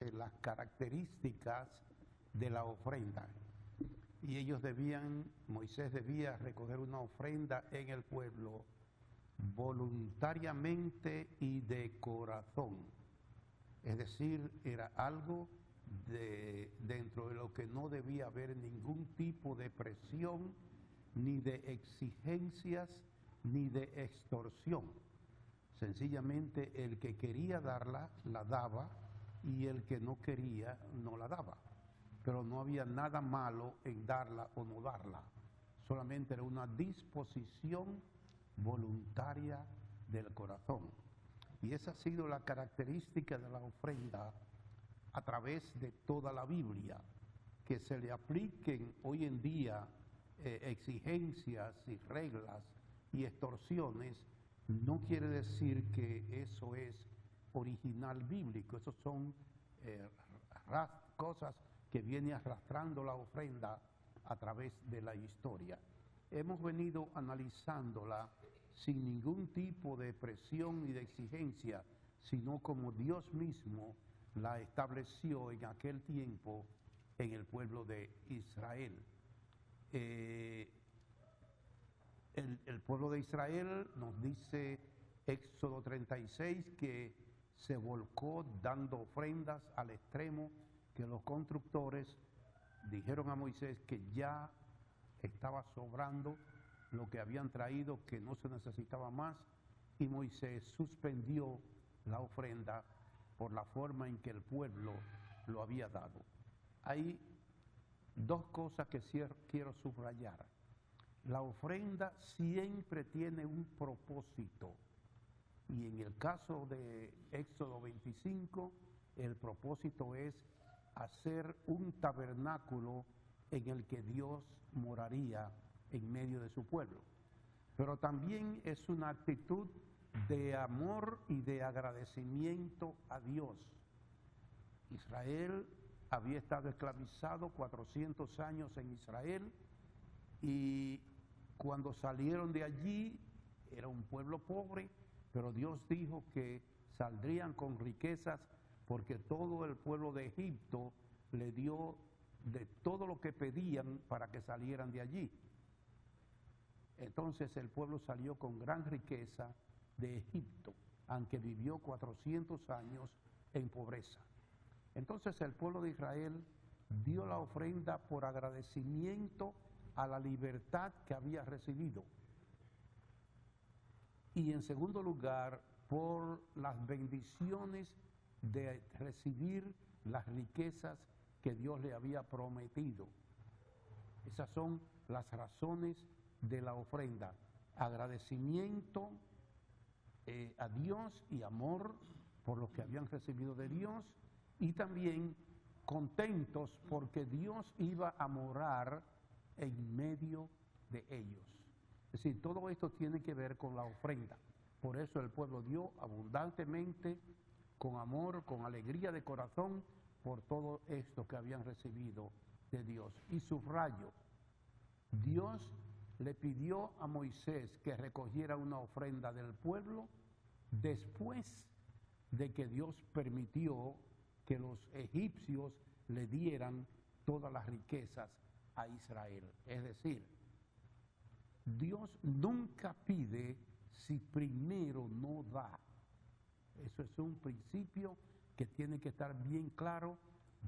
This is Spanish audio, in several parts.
las características de la ofrenda. Y Moisés debía recoger una ofrenda en el pueblo voluntariamente y de corazón. Es decir, era algo dentro de lo que no debía haber ningún tipo de presión, ni de exigencias, ni de extorsión. Sencillamente el que quería darla, la daba, y el que no quería, no la daba. Pero no había nada malo en darla o no darla. Solamente era una disposición voluntaria del corazón. Y esa ha sido la característica de la ofrenda a través de toda la Biblia. Que se le apliquen hoy en día exigencias y reglas y extorsiones, no quiere decir que eso es original bíblico. Esos son cosas que viene arrastrando la ofrenda a través de la historia. Hemos venido analizándola sin ningún tipo de presión y de exigencia, sino como Dios mismo la estableció en aquel tiempo en el pueblo de Israel. El pueblo de Israel, nos dice Éxodo 36, que se volcó dando ofrendas al extremo que los constructores dijeron a Moisés que ya estaba sobrando lo que habían traído, que no se necesitaba más, y Moisés suspendió la ofrenda por la forma en que el pueblo lo había dado. Hay dos cosas que quiero subrayar. La ofrenda siempre tiene un propósito, y en el caso de Éxodo 25, el propósito es hacer un tabernáculo en el que Dios moraría en medio de su pueblo. Pero también es una actitud de amor y de agradecimiento a Dios. Israel había estado esclavizado 400 años en Israel, y cuando salieron de allí era un pueblo pobre, pero Dios dijo que saldrían con riquezas porque todo el pueblo de Egipto le dio de todo lo que pedían para que salieran de allí. Entonces el pueblo salió con gran riqueza de Egipto, aunque vivió 400 años en pobreza. Entonces el pueblo de Israel dio la ofrenda por agradecimiento a la libertad que había recibido. Y en segundo lugar, por las bendiciones de recibir las riquezas que Dios le había prometido. Esas son las razones de la ofrenda: agradecimiento a Dios y amor por lo que habían recibido de Dios, y también contentos porque Dios iba a morar en medio de ellos. Es decir, todo esto tiene que ver con la ofrenda. Por eso el pueblo dio abundantemente, con amor, con alegría de corazón, por todo esto que habían recibido de Dios. Y subrayo, Dios le pidió a Moisés que recogiera una ofrenda del pueblo después de que Dios permitió que los egipcios le dieran todas las riquezas a Israel. Es decir, Dios nunca pide si primero no da. Eso es un principio que tiene que estar bien claro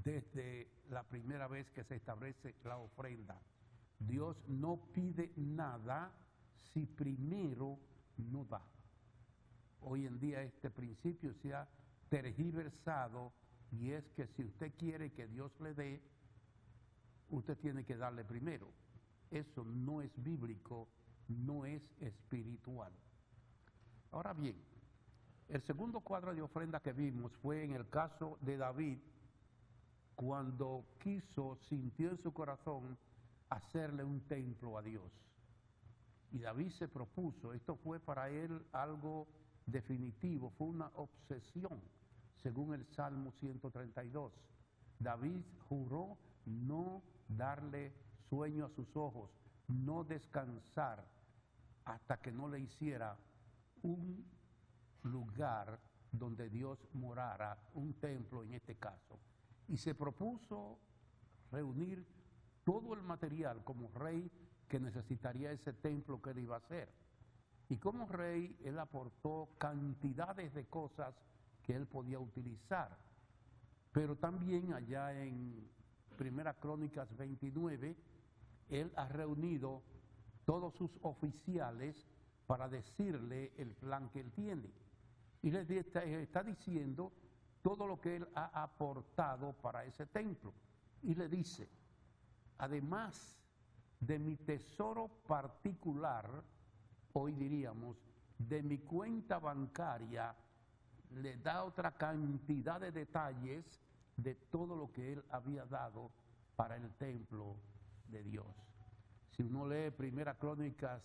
desde la primera vez que se establece la ofrenda. Dios no pide nada si primero no da. Hoy en día este principio se ha tergiversado, y es que si usted quiere que Dios le dé, usted tiene que darle primero. Eso no es bíblico, no es espiritual. Ahora bien, el segundo cuadro de ofrenda que vimos fue en el caso de David, cuando sintió en su corazón hacerle un templo a Dios. Y David se propuso, esto fue para él algo definitivo, fue una obsesión, según el Salmo 132. David juró no darle sueño a sus ojos, no descansar hasta que no le hiciera un lugar donde Dios morara, un templo en este caso. Y se propuso reunir todo el material como rey que necesitaría ese templo que él iba a hacer. Y como rey, él aportó cantidades de cosas que él podía utilizar. Pero también allá en Primera Crónicas 29, él ha reunido todos sus oficiales para decirle el plan que él tiene. Y les está diciendo todo lo que él ha aportado para ese templo. Y le dice, además de mi tesoro particular, hoy diríamos, de mi cuenta bancaria, le da otra cantidad de detalles de todo lo que él había dado para el templo de Dios. Si uno lee Primera Crónicas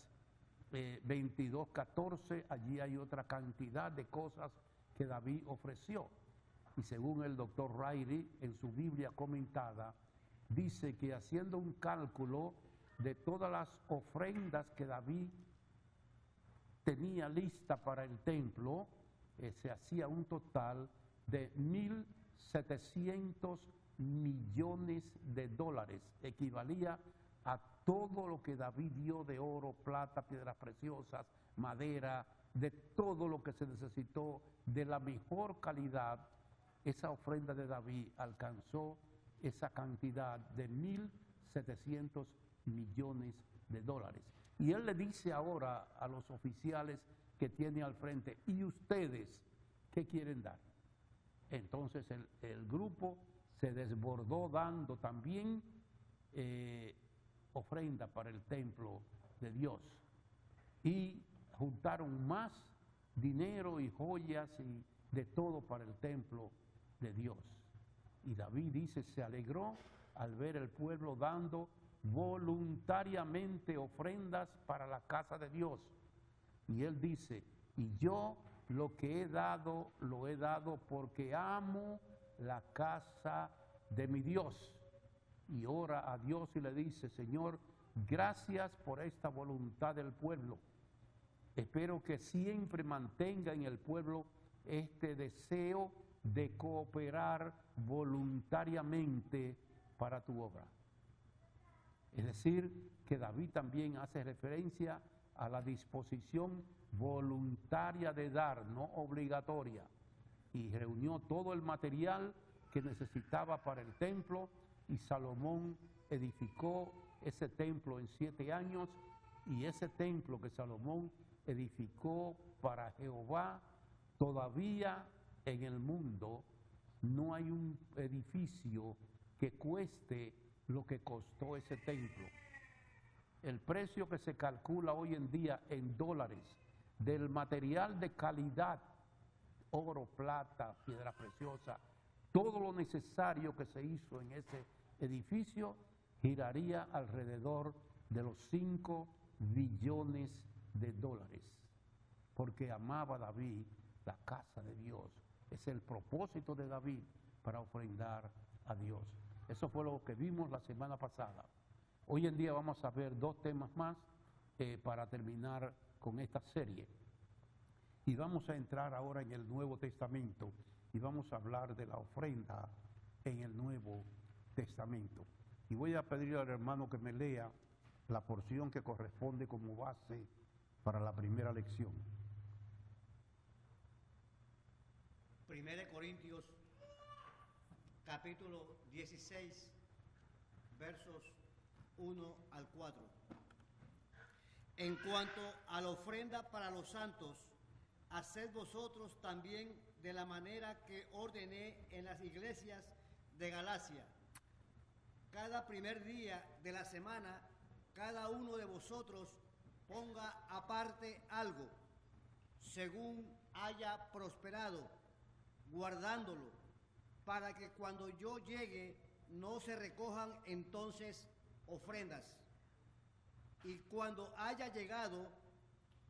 22:14, allí hay otra cantidad de cosas que David ofreció. Y según el doctor Riley, en su Biblia comentada, dice que haciendo un cálculo de todas las ofrendas que David tenía lista para el templo, se hacía un total de 1.700 millones de dólares, equivalía a todo lo que David dio de oro, plata, piedras preciosas, madera, de todo lo que se necesitó de la mejor calidad. Esa ofrenda de David alcanzó esa cantidad de 1.700 millones de dólares. Y él le dice ahora a los oficiales que tiene al frente, ¿y ustedes qué quieren dar? Entonces el grupo se desbordó dando también ofrenda para el templo de Dios. Y juntaron más dinero y joyas y de todo para el templo de Dios. Y David dice, se alegró al ver el pueblo dando voluntariamente ofrendas para la casa de Dios. Y él dice, y yo lo que he dado, lo he dado porque amo la casa de mi Dios. Y ora a Dios y le dice, Señor, gracias por esta voluntad del pueblo. Espero que siempre mantenga en el pueblo este deseo de cooperar voluntariamente para tu obra. Es decir, que David también hace referencia a la disposición voluntaria de dar, no obligatoria, y reunió todo el material que necesitaba para el templo, y Salomón edificó ese templo en 7 años, y ese templo que Salomón edificó para Jehová, todavía en el mundo no hay un edificio que cueste lo que costó ese templo. El precio que se calcula hoy en día en dólares del material de calidad, oro, plata, piedra preciosa, todo lo necesario que se hizo en ese edificio giraría alrededor de los 5 billones de dólares, porque amaba David la casa de Dios. Es el propósito de David para ofrendar a Dios. Eso fue lo que vimos la semana pasada. Hoy en día vamos a ver 2 temas más para terminar con esta serie. Y vamos a entrar ahora en el Nuevo Testamento y vamos a hablar de la ofrenda en el Nuevo Testamento. Y voy a pedirle al hermano que me lea la porción que corresponde como base para la primera lección. 1 Corintios capítulo 16, versos 1 al 4. En cuanto a la ofrenda para los santos, haced vosotros también de la manera que ordené en las iglesias de Galacia. Cada primer día de la semana, cada uno de vosotros ponga aparte algo, según haya prosperado, guardándolo, para que cuando yo llegue no se recojan entonces ofrendas. Y cuando haya llegado,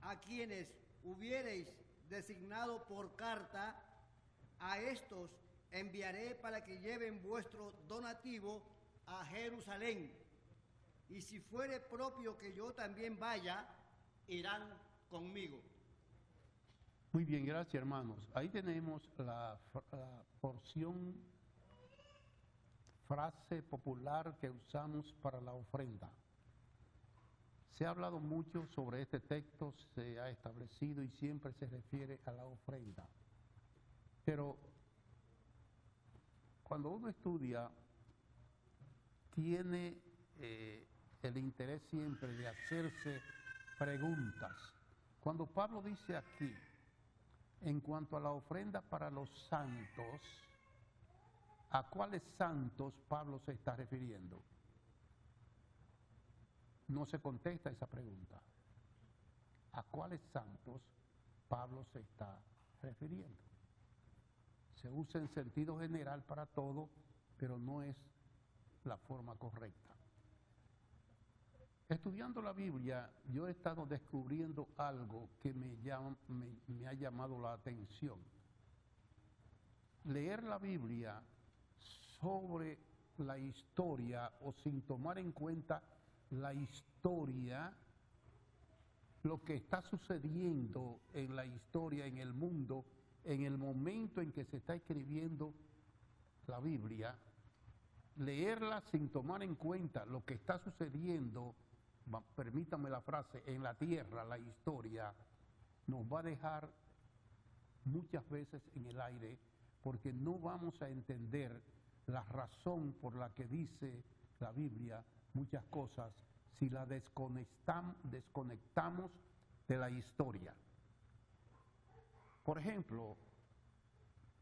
a quienes hubiereis designado por carta, a estos enviaré para que lleven vuestro donativo a Jerusalén. Y si fuere propio que yo también vaya, irán conmigo. Muy bien, gracias hermanos. Ahí tenemos la porción, frase popular que usamos para la ofrenda. Se ha hablado mucho sobre este texto, se ha establecido y siempre se refiere a la ofrenda. Pero cuando uno estudia, tiene el interés siempre de hacerse preguntas. Cuando Pablo dice aquí, en cuanto a la ofrenda para los santos, ¿a cuáles santos Pablo se está refiriendo? No se contesta esa pregunta. ¿A cuáles santos Pablo se está refiriendo? Se usa en sentido general para todo, pero no es la forma correcta. Estudiando la Biblia, yo he estado descubriendo algo que me ha llamado la atención. Leer la Biblia sobre la historia o sin tomar en cuenta la historia, lo que está sucediendo en la historia, en el mundo, en el momento en que se está escribiendo la Biblia, leerla sin tomar en cuenta lo que está sucediendo, permítame la frase, en la tierra, la historia, nos va a dejar muchas veces en el aire, porque no vamos a entender la razón por la que dice la Biblia muchas cosas si la desconectamos de la historia. Por ejemplo,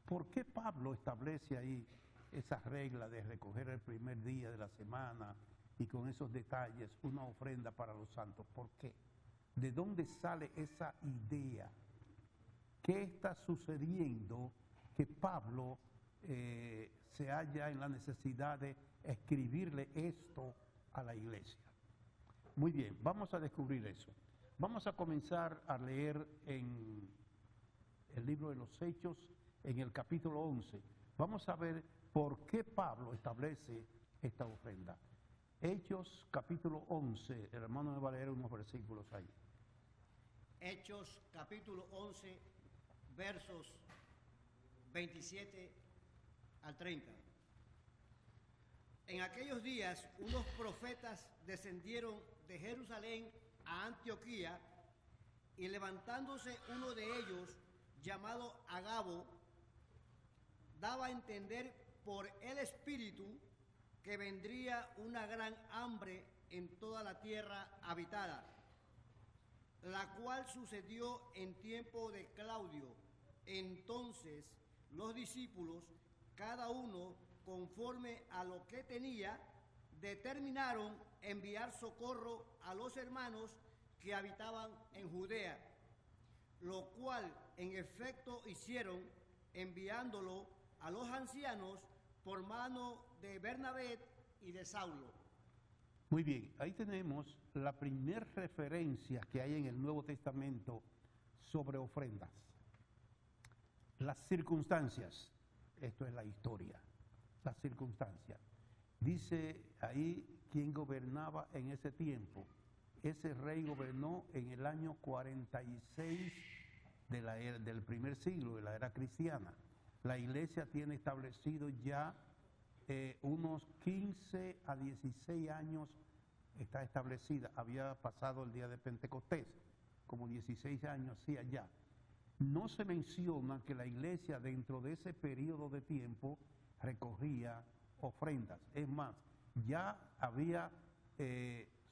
¿por qué Pablo establece ahí esa regla de recoger el primer día de la semana y con esos detalles una ofrenda para los santos? ¿Por qué? ¿De dónde sale esa idea? ¿Qué está sucediendo que Pablo se halla en la necesidad de escribirle esto a la iglesia? Muy bien, vamos a descubrir eso. Vamos a comenzar a leer en el libro de los Hechos, en el capítulo 11. Vamos a ver por qué Pablo establece esta ofrenda. Hechos, capítulo 11. El hermano me va a leer unos versículos ahí. Hechos, capítulo 11, versos 27 al 30. En aquellos días, unos profetas descendieron de Jerusalén a Antioquía, y levantándose uno de ellos, llamado Agabo, daba a entender por el Espíritu que vendría una gran hambre en toda la tierra habitada, la cual sucedió en tiempo de Claudio. Entonces los discípulos, cada uno conforme a lo que tenía, determinaron enviar socorro a los hermanos que habitaban en Judea, lo cual en efecto hicieron, enviándolo a los ancianos por mano de Bernabé y de Saulo. Muy bien, ahí tenemos la primera referencia que hay en el Nuevo Testamento sobre ofrendas. Las circunstancias, esto es la historia, las circunstancias. Dice ahí quién gobernaba en ese tiempo. Ese rey gobernó en el año 46 del primer siglo, de la era cristiana. La iglesia tiene establecido ya unos 15 a 16 años, está establecida. Había pasado el día de Pentecostés, como 16 años, sí, allá. No se menciona que la iglesia dentro de ese periodo de tiempo recogía ofrendas. Es más, ya había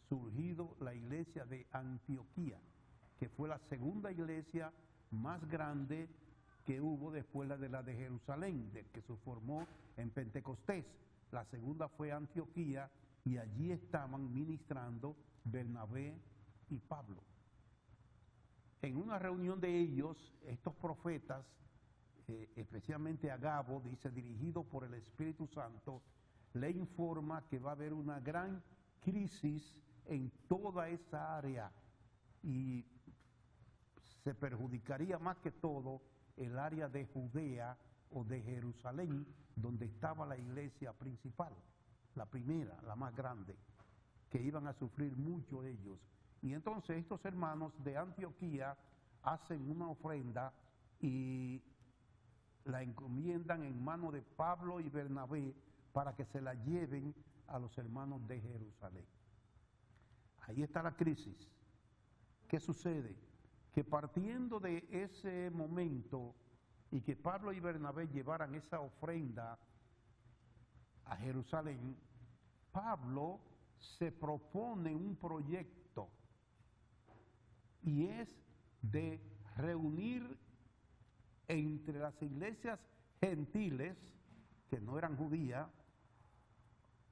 surgido la iglesia de Antioquía, que fue la segunda iglesia más grande que hubo después de la de Jerusalén, que se formó en Pentecostés. La segunda fue Antioquía, y allí estaban ministrando Bernabé y Pablo. En una reunión de ellos, estos profetas, especialmente Agabo, dice, dirigido por el Espíritu Santo, le informa que va a haber una gran crisis en toda esa área y se perjudicaría más que todo el área de Judea o de Jerusalén, donde estaba la iglesia principal, la primera, la más grande, que iban a sufrir mucho ellos. Y entonces estos hermanos de Antioquía hacen una ofrenda y la encomiendan en manos de Pablo y Bernabé para que se la lleven a los hermanos de Jerusalén. Ahí está la crisis. ¿Qué sucede? Que partiendo de ese momento y que Pablo y Bernabé llevaran esa ofrenda a Jerusalén, Pablo se propone un proyecto y es de reunir entre las iglesias gentiles, que no eran judías,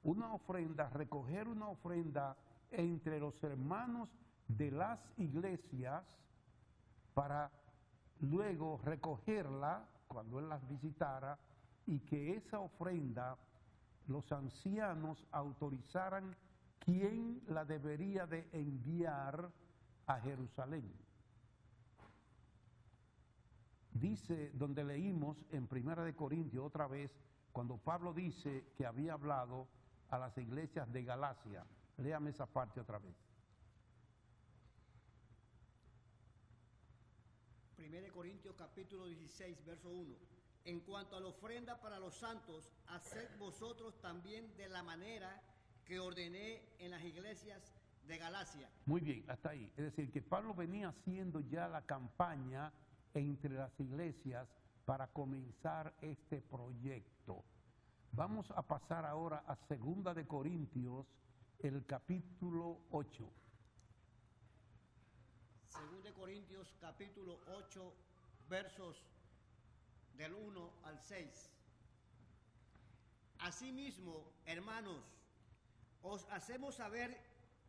una ofrenda, recoger una ofrenda entre los hermanos de las iglesias para luego recogerla cuando él las visitara y que esa ofrenda los ancianos autorizaran quién la debería de enviar a Jerusalén. Dice, donde leímos en Primera de Corintios otra vez, cuando Pablo dice que había hablado a las iglesias de Galacia. Léame esa parte otra vez. 1 Corintios capítulo 16, verso 1. En cuanto a la ofrenda para los santos, haced vosotros también de la manera que ordené en las iglesias de Galacia. Muy bien, hasta ahí. Es decir, que Pablo venía haciendo ya la campaña entre las iglesias para comenzar este proyecto. Vamos a pasar ahora a 2 de Corintios, el capítulo 8. 2 de Corintios capítulo 8, versos del 1 al 6. Asimismo, hermanos, os hacemos saber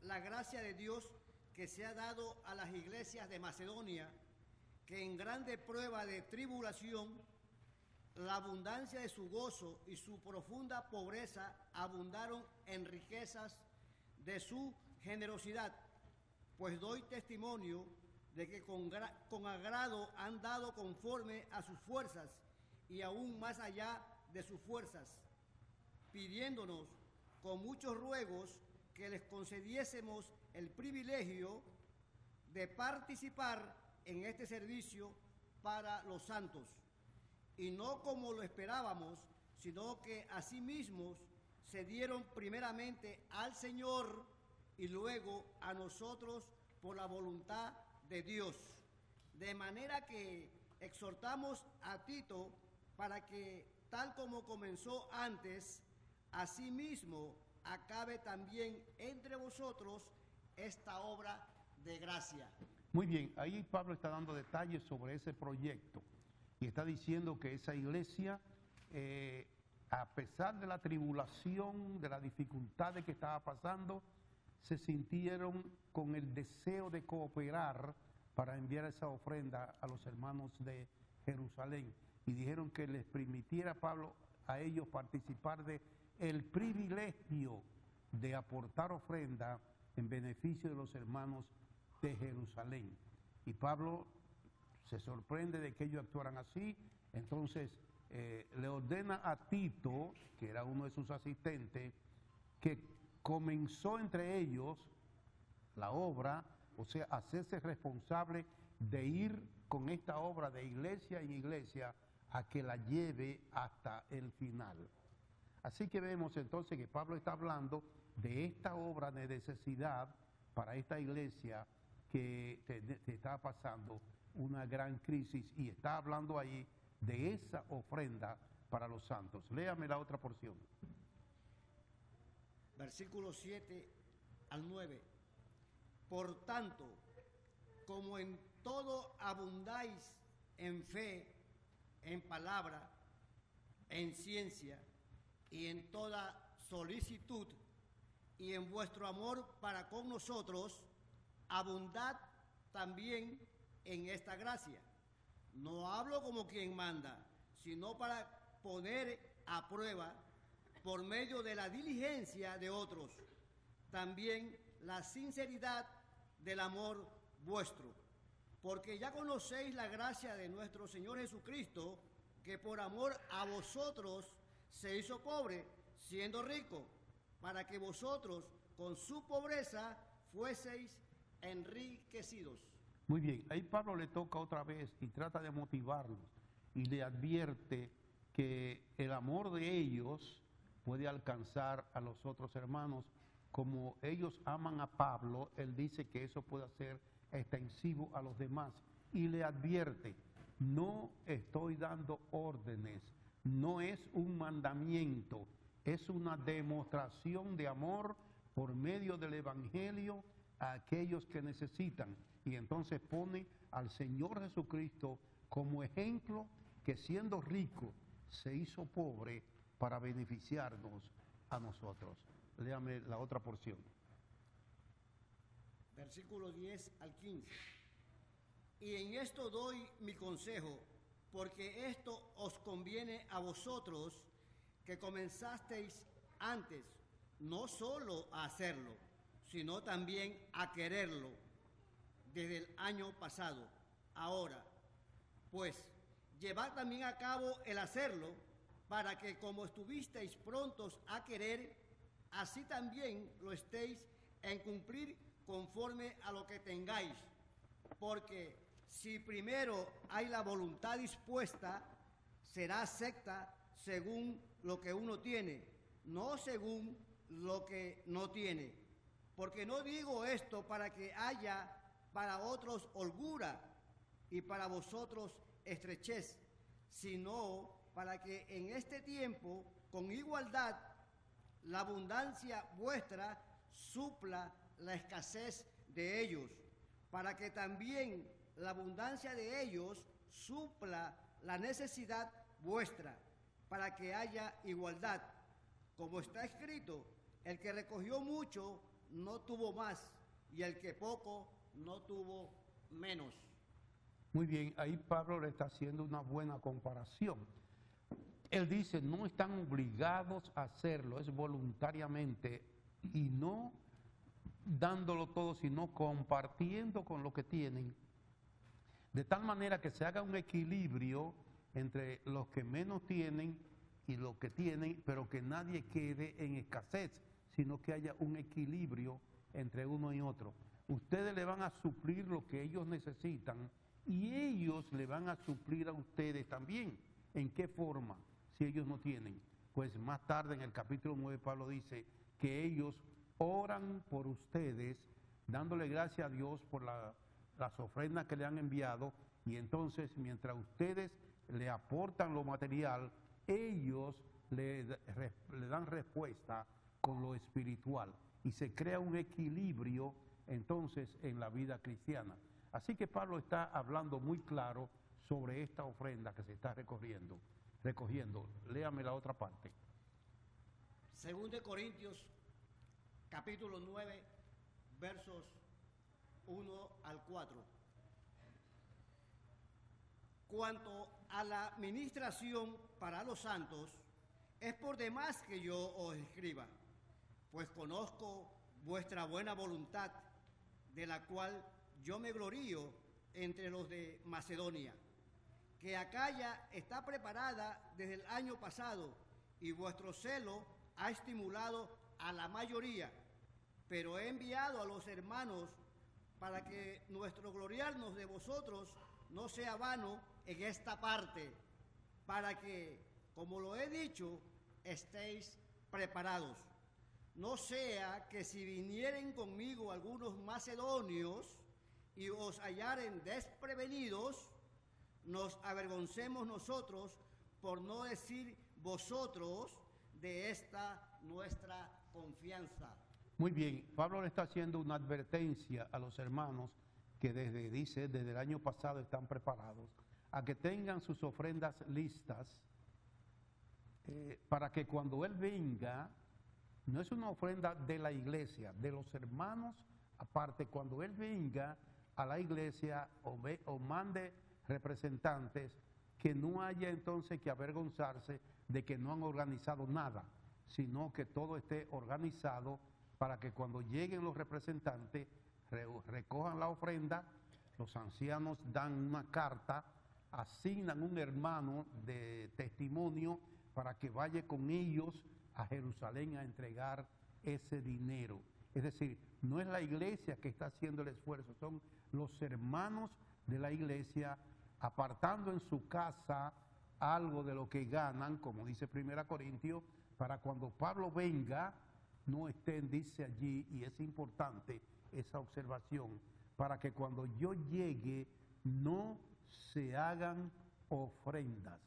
la gracia de Dios que se ha dado a las iglesias de Macedonia, que en grande prueba de tribulación, la abundancia de su gozo y su profunda pobreza abundaron en riquezas de su generosidad. Pues doy testimonio de que con agrado han dado conforme a sus fuerzas y aún más allá de sus fuerzas, pidiéndonos con muchos ruegos que les concediésemos el privilegio de participar en este servicio para los santos, y no como lo esperábamos, sino que asimismo se dieron primeramente al Señor y luego a nosotros por la voluntad de Dios. De manera que exhortamos a Tito para que, tal como comenzó antes, asimismo acabe también entre vosotros esta obra de gracia. Muy bien, ahí Pablo está dando detalles sobre ese proyecto y está diciendo que esa iglesia, a pesar de la tribulación, de las dificultades que estaba pasando, se sintieron con el deseo de cooperar para enviar esa ofrenda a los hermanos de Jerusalén y dijeron que les permitiera Pablo a ellos participar de el privilegio de aportar ofrenda en beneficio de los hermanos de Jerusalén. Y Pablo se sorprende de que ellos actuaran así, entonces le ordena a Tito, que era uno de sus asistentes, que comenzó entre ellos la obra, o sea, hacerse responsable de ir con esta obra de iglesia en iglesia a que la lleve hasta el final. Así que vemos entonces que Pablo está hablando de esta obra de necesidad para esta iglesia que está pasando una gran crisis y está hablando ahí de esa ofrenda para los santos. Léame la otra porción. Versículos 7 al 9. Por tanto, como en todo abundáis en fe, en palabra, en ciencia y en toda solicitud, y en vuestro amor para con nosotros, abundad también en esta gracia. No hablo como quien manda, sino para poner a prueba, por medio de la diligencia de otros, también la sinceridad del amor vuestro. Porque ya conocéis la gracia de nuestro Señor Jesucristo, que por amor a vosotros se hizo pobre, siendo rico, para que vosotros con su pobreza fueseis enriquecidos. Muy bien, ahí Pablo le toca otra vez y trata de motivarlos y le advierte que el amor de ellos puede alcanzar a los otros hermanos. Como ellos aman a Pablo, él dice que eso puede ser extensivo a los demás y le advierte, no estoy dando órdenes, no es un mandamiento, es una demostración de amor por medio del Evangelio a aquellos que necesitan. Y entonces pone al Señor Jesucristo como ejemplo que siendo rico se hizo pobre para beneficiarnos a nosotros. Léame la otra porción. Versículo 10 al 15. Y en esto doy mi consejo, porque esto os conviene a vosotros que comenzasteis antes, no solo a hacerlo, sino también a quererlo desde el año pasado. Ahora, pues, llevad también a cabo el hacerlo, para que como estuvisteis prontos a querer, así también lo estéis en cumplir conforme a lo que tengáis. Porque si primero hay la voluntad dispuesta, será acepta según lo que uno tiene, no según lo que no tiene. Porque no digo esto para que haya para otros holgura y para vosotros estrechez, sino para que en este tiempo, con igualdad, la abundancia vuestra supla la escasez de ellos, para que también la abundancia de ellos supla la necesidad vuestra, para que haya igualdad. Como está escrito, el que recogió mucho no tuvo más, y el que poco no tuvo menos. Muy bien, ahí Pablo le está haciendo una buena comparación. Él dice, no están obligados a hacerlo, es voluntariamente, y no dándolo todo, sino compartiendo con lo que tienen, de tal manera que se haga un equilibrio entre los que menos tienen y los que tienen, pero que nadie quede en escasez, sino que haya un equilibrio entre uno y otro. Ustedes le van a suplir lo que ellos necesitan y ellos le van a suplir a ustedes también. ¿En qué forma? Si ellos no tienen. Pues más tarde en el capítulo 9 Pablo dice que ellos oran por ustedes, dándole gracias a Dios por las ofrendas que le han enviado, y entonces mientras ustedes le aportan lo material, ellos le dan respuesta con lo espiritual y se crea un equilibrio entonces en la vida cristiana. Así que Pablo está hablando muy claro sobre esta ofrenda que se está recogiendo. Léame la otra parte. Según de Corintios, capítulo 9, versos 1 al 4. Cuanto a la ministración para los santos, es por demás que yo os escriba, pues conozco vuestra buena voluntad, de la cual yo me glorío entre los de Macedonia, que Acaya está preparada desde el año pasado, y vuestro celo ha estimulado a la mayoría, pero he enviado a los hermanos para que nuestro gloriarnos de vosotros no sea vano en esta parte, para que, como lo he dicho, estéis preparados. No sea que si vinieren conmigo algunos macedonios y os hallaren desprevenidos, nos avergoncemos nosotros, por no decir vosotros, de esta nuestra confianza. Muy bien, Pablo le está haciendo una advertencia a los hermanos que desde el año pasado están preparados, a que tengan sus ofrendas listas, para que cuando Él venga, no es una ofrenda de la iglesia, de los hermanos, aparte cuando Él venga a la iglesia o mande representantes, que no haya entonces que avergonzarse de que no han organizado nada, sino que todo esté organizado para que cuando lleguen los representantes recojan la ofrenda, los ancianos dan una carta, asignan un hermano de testimonio para que vaya con ellos a Jerusalén a entregar ese dinero. Es decir, no es la iglesia que está haciendo el esfuerzo, son los hermanos de la iglesia, apartando en su casa algo de lo que ganan, como dice 1 Corintios, para cuando Pablo venga, no estén, dice allí, y es importante esa observación, para que cuando yo llegue no se hagan ofrendas.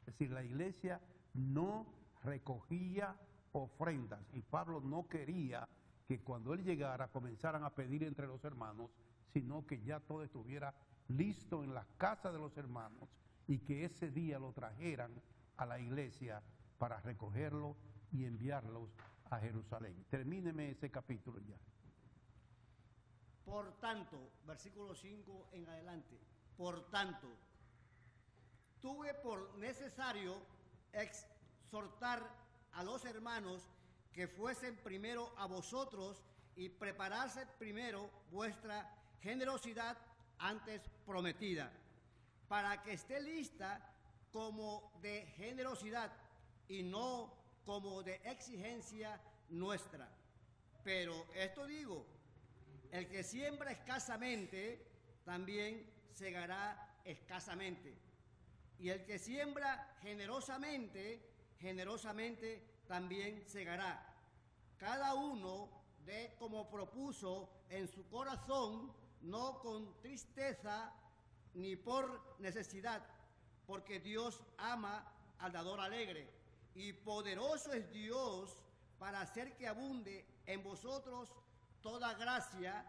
Es decir, la iglesia no recogía ofrendas y Pablo no quería que cuando él llegara comenzaran a pedir entre los hermanos, sino que ya todo estuviera listo en las casas de los hermanos y que ese día lo trajeran a la iglesia para recogerlo y enviarlos a Jerusalén. Termíneme ese capítulo ya. Por tanto, versículo 5 en adelante, por tanto, tuve por necesario exhortar a los hermanos que fuesen primero a vosotros y prepararse primero vuestra generosidad antes prometida, para que esté lista como de generosidad y no como de exigencia nuestra. Pero esto digo, el que siembra escasamente, también segará escasamente. Y el que siembra generosamente, generosamente también segará. Cada uno dé como propuso en su corazón, no con tristeza ni por necesidad, porque Dios ama al dador alegre. Y poderoso es Dios para hacer que abunde en vosotros toda gracia,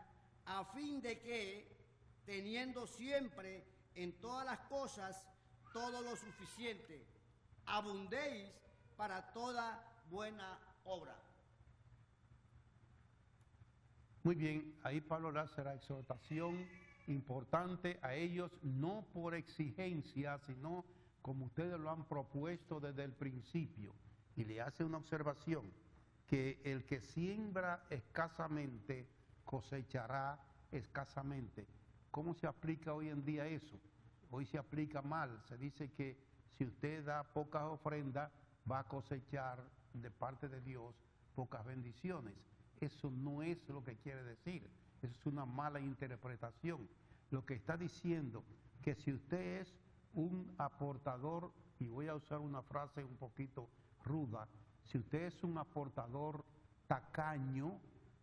a fin de que, teniendo siempre en todas las cosas todo lo suficiente, abundéis para toda buena obra. Muy bien, ahí Pablo le hace la exhortación importante a ellos, no por exigencia, sino como ustedes lo han propuesto desde el principio. Y le hace una observación, que el que siembra escasamente cosechará escasamente. ¿Cómo se aplica hoy en día eso? Hoy se aplica mal. Se dice que si usted da pocas ofrendas, va a cosechar de parte de Dios pocas bendiciones. Eso no es lo que quiere decir. Eso es una mala interpretación. Lo que está diciendo que si usted es un aportador, y voy a usar una frase un poquito ruda, si usted es un aportador tacaño,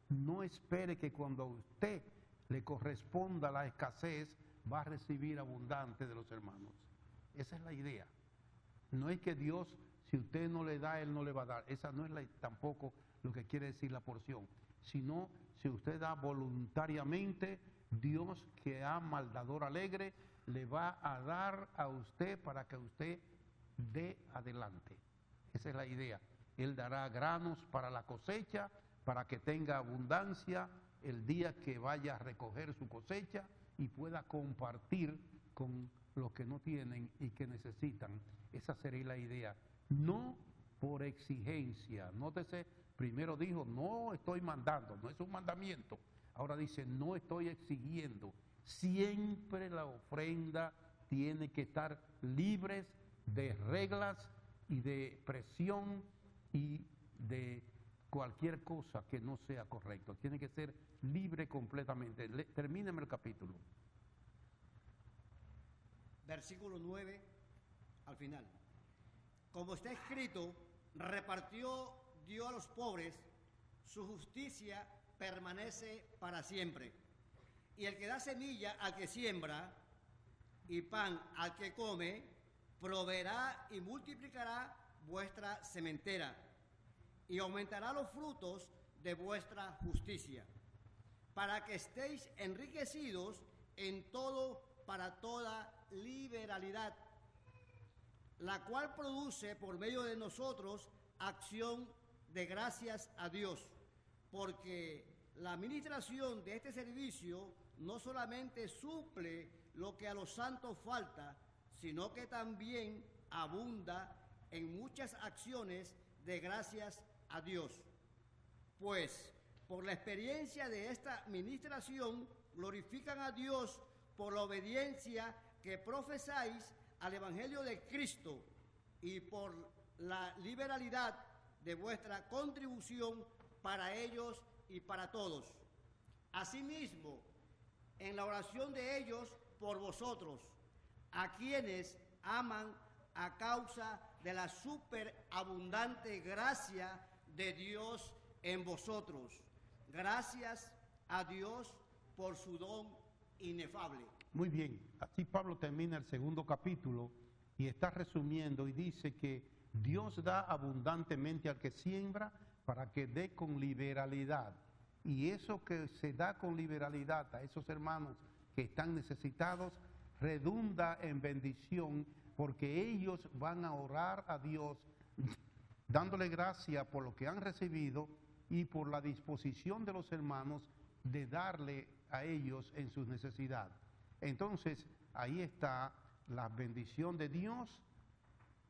no espere que cuando a usted le corresponda la escasez, va a recibir abundante de los hermanos. Esa es la idea. No es que Dios, si usted no le da, Él no le va a dar. Esa no es tampoco lo que quiere decir la porción. Sino, si usted da voluntariamente, Dios, que ama al dador alegre, le va a dar a usted para que usted dé adelante. Esa es la idea. Él dará granos para la cosecha, para que tenga abundancia el día que vaya a recoger su cosecha y pueda compartir con los que no tienen y que necesitan. Esa sería la idea. No por exigencia. Nótese, primero dijo, no estoy mandando, no es un mandamiento. Ahora dice, no estoy exigiendo. Siempre la ofrenda tiene que estar libre de reglas y de presión y de cualquier cosa que no sea correcto. Tiene que ser libre completamente. Termíneme el capítulo. Versículo 9 al final. Como está escrito, repartió, dio a los pobres, su justicia permanece para siempre. Y el que da semilla al que siembra y pan al que come, proveerá y multiplicará vuestra sementera y aumentará los frutos de vuestra justicia, para que estéis enriquecidos en todo para toda liberalidad, la cual produce por medio de nosotros acción de gracias a Dios, porque la administración de este servicio no solamente suple lo que a los santos falta, sino que también abunda en muchas acciones de gracias a Dios. Pues por la experiencia de esta administración glorifican a Dios por la obediencia que profesáis al Evangelio de Cristo y por la liberalidad de vuestra contribución para ellos y para todos. Asimismo, en la oración de ellos por vosotros, a quienes aman a causa de la superabundante gracia de Dios en vosotros. Gracias a Dios por su don inefable. Muy bien, así Pablo termina el segundo capítulo y está resumiendo y dice que Dios da abundantemente al que siembra para que dé con liberalidad. Y eso que se da con liberalidad a esos hermanos que están necesitados redunda en bendición, porque ellos van a orar a Dios dándole gracias por lo que han recibido y por la disposición de los hermanos de darle a ellos en sus necesidades. Entonces, ahí está la bendición de Dios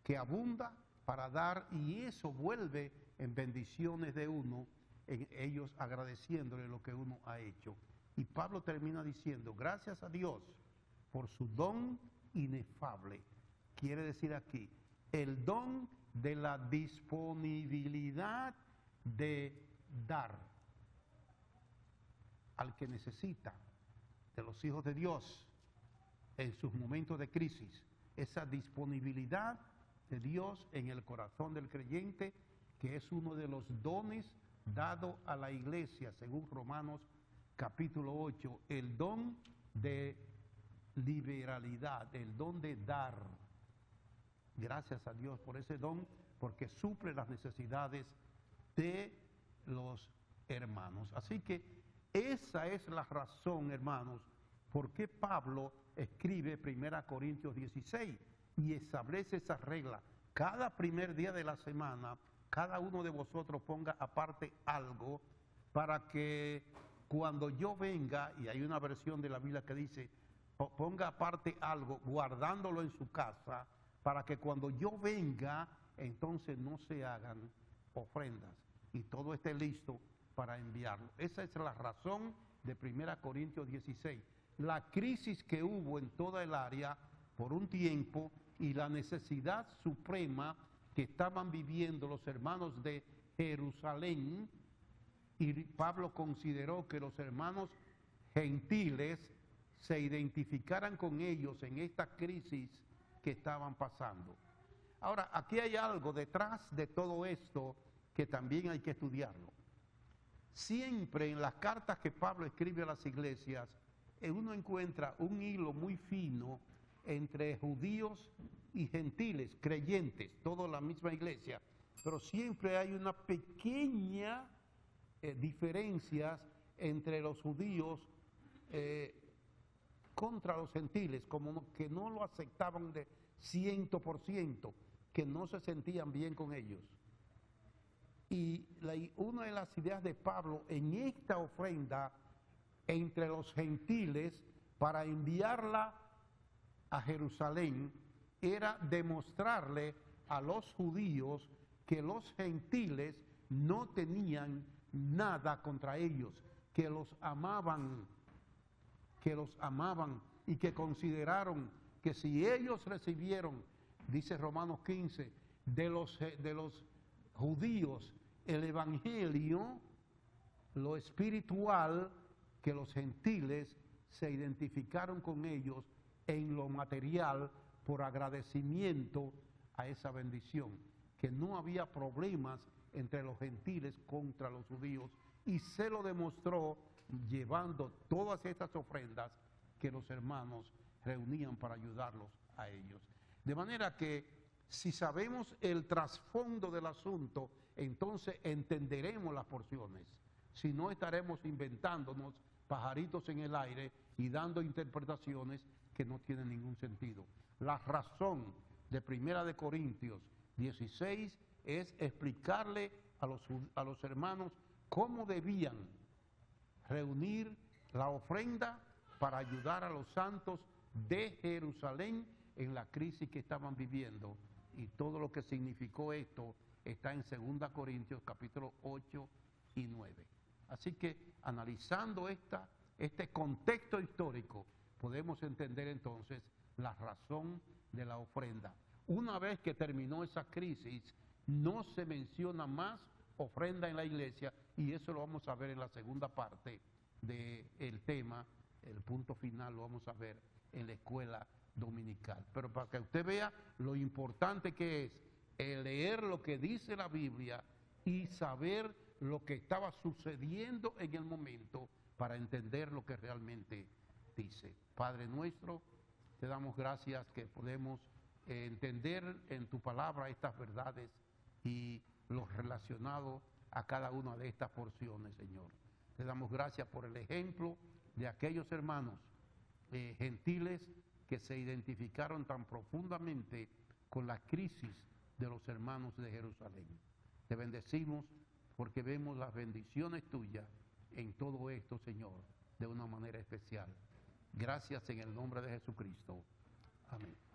que abunda para dar, y eso vuelve en bendiciones de uno, en ellos agradeciéndole lo que uno ha hecho. Y Pablo termina diciendo, gracias a Dios por su don inefable. Quiere decir aquí, el don de la disponibilidad de dar al que necesita, de los hijos de Dios en sus momentos de crisis, esa disponibilidad de Dios en el corazón del creyente, que es uno de los dones dado a la iglesia, según Romanos capítulo 8, el don de liberalidad, el don de dar. Gracias a Dios por ese don, porque suple las necesidades de los hermanos. Así que esa es la razón, hermanos, por qué Pablo escribe 1 Corintios 16 y establece esa regla. Cada primer día de la semana, cada uno de vosotros ponga aparte algo para que cuando yo venga, y hay una versión de la Biblia que dice, ponga aparte algo, guardándolo en su casa, para que cuando yo venga, entonces no se hagan ofrendas y todo esté listo para enviarlo. Esa es la razón de 1 Corintios 16. La crisis que hubo en toda el área por un tiempo y la necesidad suprema que estaban viviendo los hermanos de Jerusalén, y Pablo consideró que los hermanos gentiles se identificaran con ellos en esta crisis que estaban pasando. Ahora, aquí hay algo detrás de todo esto que también hay que estudiarlo. Siempre en las cartas que Pablo escribe a las iglesias, uno encuentra un hilo muy fino entre judíos y gentiles, creyentes, toda la misma iglesia, pero siempre hay una pequeña diferencias entre los judíos contra los gentiles, como que no lo aceptaban de 100%, que no se sentían bien con ellos. Y una de las ideas de Pablo en esta ofrenda entre los gentiles para enviarla a Jerusalén era demostrarle a los judíos que los gentiles no tenían nada contra ellos, que los amaban y que consideraron que si ellos recibieron, dice Romanos 15, de los judíos el evangelio, lo espiritual, que los gentiles se identificaron con ellos en lo material por agradecimiento a esa bendición, que no había problemas entre los gentiles contra los judíos, y se lo demostró llevando todas estas ofrendas que los hermanos reunían para ayudarlos a ellos. De manera que si sabemos el trasfondo del asunto, entonces entenderemos las porciones. Si no, estaremos inventándonos pajaritos en el aire y dando interpretaciones que no tienen ningún sentido. La razón de 1 Corintios 16 es explicarle a los hermanos cómo debían reunir la ofrenda para ayudar a los santos de Jerusalén en la crisis que estaban viviendo, y todo lo que significó esto está en 2 Corintios capítulo 8 y 9. Así que analizando este contexto histórico, podemos entender entonces la razón de la ofrenda. Una vez que terminó esa crisis, no se menciona más ofrenda en la iglesia, y eso lo vamos a ver en la segunda parte del tema el punto final lo vamos a ver en la escuela dominical. Pero para que usted vea lo importante que es leer lo que dice la Biblia y saber lo que estaba sucediendo en el momento para entender lo que realmente dice. Padre nuestro, te damos gracias que podemos entender en tu palabra estas verdades y lo relacionado a cada una de estas porciones, Señor. Te damos gracias por el ejemplo de aquellos hermanos gentiles que se identificaron tan profundamente con la crisis de los hermanos de Jerusalén. Te bendecimos porque vemos las bendiciones tuyas en todo esto, Señor, de una manera especial. Gracias en el nombre de Jesucristo. Amén.